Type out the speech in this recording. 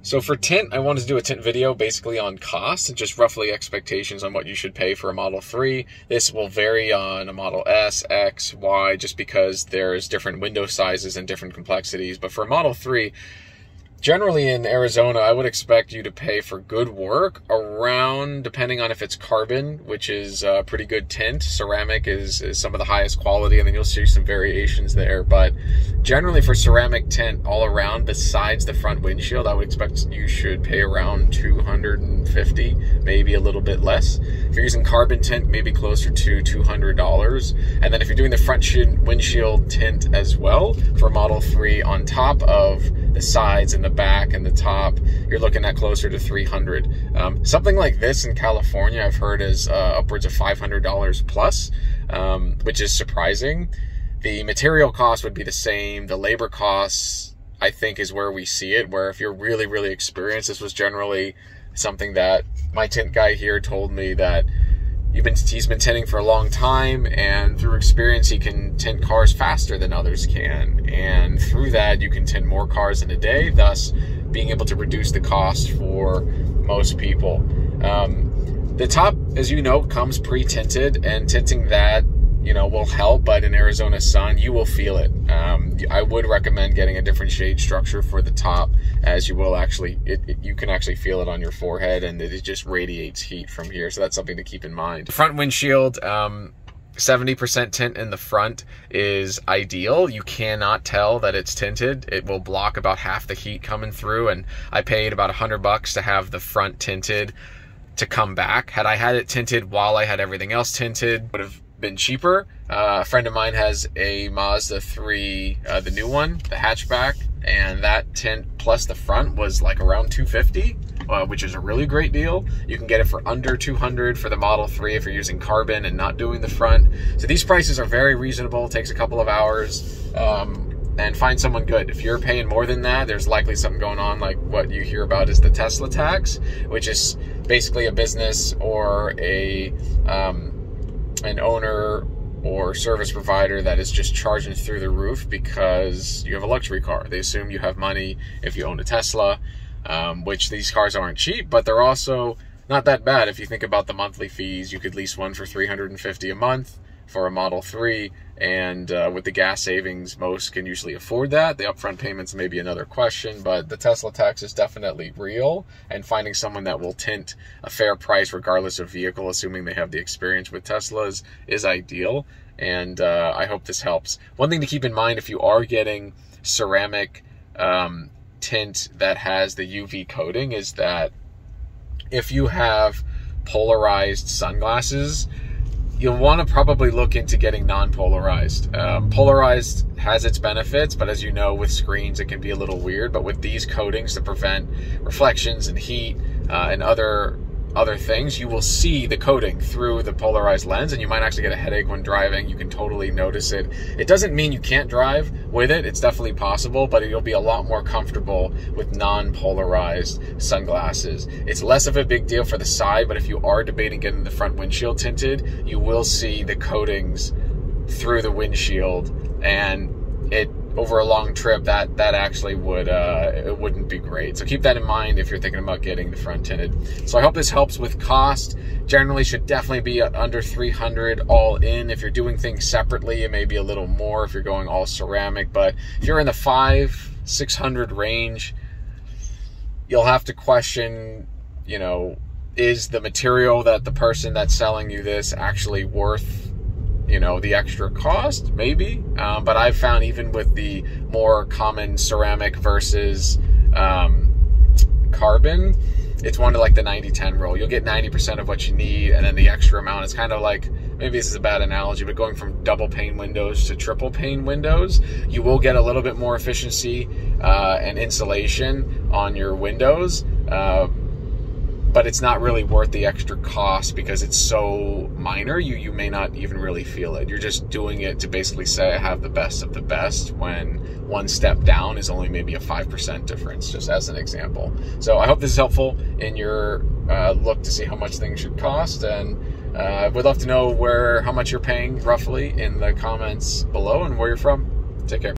So for tint, I wanted to do a tint video basically on cost and just roughly expectations on what you should pay for a Model 3. This will vary on a Model S, X, Y, just because there's different window sizes and different complexities. But for a Model 3, generally in Arizona, I would expect you to pay for good work around, depending on if it's carbon, which is pretty good tint. Ceramic is some of the highest quality, and then you'll see some variations there. But generally for ceramic tint all around, besides the front windshield, I would expect you should pay around $250, maybe a little bit less. If you're using carbon tint, maybe closer to $200. And then if you're doing the front windshield tint as well for Model 3 on top of the sides and the back and the top, you're looking at closer to $300. Something like this in California, I've heard is upwards of $500 plus, which is surprising. The material cost would be the same. The labor costs, I think, is where we see it, where if you're really, really experienced, this was generally something that my tint guy here told me that he's been tinting for a long time, and through experience he can tint cars faster than others can, and through that you can tint more cars in a day, thus being able to reduce the cost for most people. The top, as you know, comes pre-tinted, and tinting that, you know, will help, but in Arizona sun, you will feel it. I would recommend getting a different shade structure for the top, as you will actually, you can actually feel it on your forehead, and it just radiates heat from here, so that's something to keep in mind. Front windshield, 70% tint in the front is ideal. You cannot tell that it's tinted. It will block about half the heat coming through, and I paid about $100 to have the front tinted to come back. Had I had it tinted while I had everything else tinted, would have been cheaper. A friend of mine has a Mazda 3, the new one, the hatchback, and that tint plus the front was like around $250, which is a really great deal. You can get it for under $200 for the Model 3 if you're using carbon and not doing the front. So these prices are very reasonable. It takes a couple of hours, and find someone good. If you're paying more than that, there's likely something going on, like what you hear about is the Tesla tax, which is basically a business or an owner or service provider that is just charging through the roof because you have a luxury car. They assume you have money if you own a Tesla, which these cars aren't cheap, but they're also not that bad. If you think about the monthly fees, you could lease one for $350 a month for a Model 3, and with the gas savings, most can usually afford that. The upfront payments may be another question, but the Tesla tax is definitely real, and finding someone that will tint a fair price regardless of vehicle, assuming they have the experience with Teslas, is ideal, and I hope this helps. One thing to keep in mind, if you are getting ceramic tint that has the UV coating, is that if you have polarized sunglasses, you'll want to probably look into getting non-polarized. Polarized has its benefits, but as you know, with screens it can be a little weird. But with these coatings to prevent reflections and heat and other things, you will see the coating through the polarized lens, and you might actually get a headache when driving. You can totally notice it. It doesn't mean you can't drive with it. It's definitely possible, but you'll be a lot more comfortable with non-polarized sunglasses. It's less of a big deal for the side, but if you are debating getting the front windshield tinted, you will see the coatings through the windshield, and over a long trip, that actually would it wouldn't be great. So keep that in mind if you're thinking about getting the front tinted. So I hope this helps with cost. Generally should definitely be under $300 all in. If you're doing things separately, it may be a little more if you're going all ceramic, but if you're in the $500-600 range, you'll have to question, you know, is the material that the person that's selling you this actually worth, you know, the extra cost? Maybe, but I've found even with the more common ceramic versus carbon, it's one of like the 90-10 rule. You'll get 90% of what you need, and then the extra amount is kind of like, maybe this is a bad analogy, but going from double pane windows to triple pane windows, you will get a little bit more efficiency and insulation on your windows, but it's not really worth the extra cost because it's so minor, you may not even really feel it. You're just doing it to basically say I have the best of the best, when one step down is only maybe a 5% difference, just as an example. So I hope this is helpful in your look to see how much things should cost, and would love to know how much you're paying roughly in the comments below and where you're from. Take care.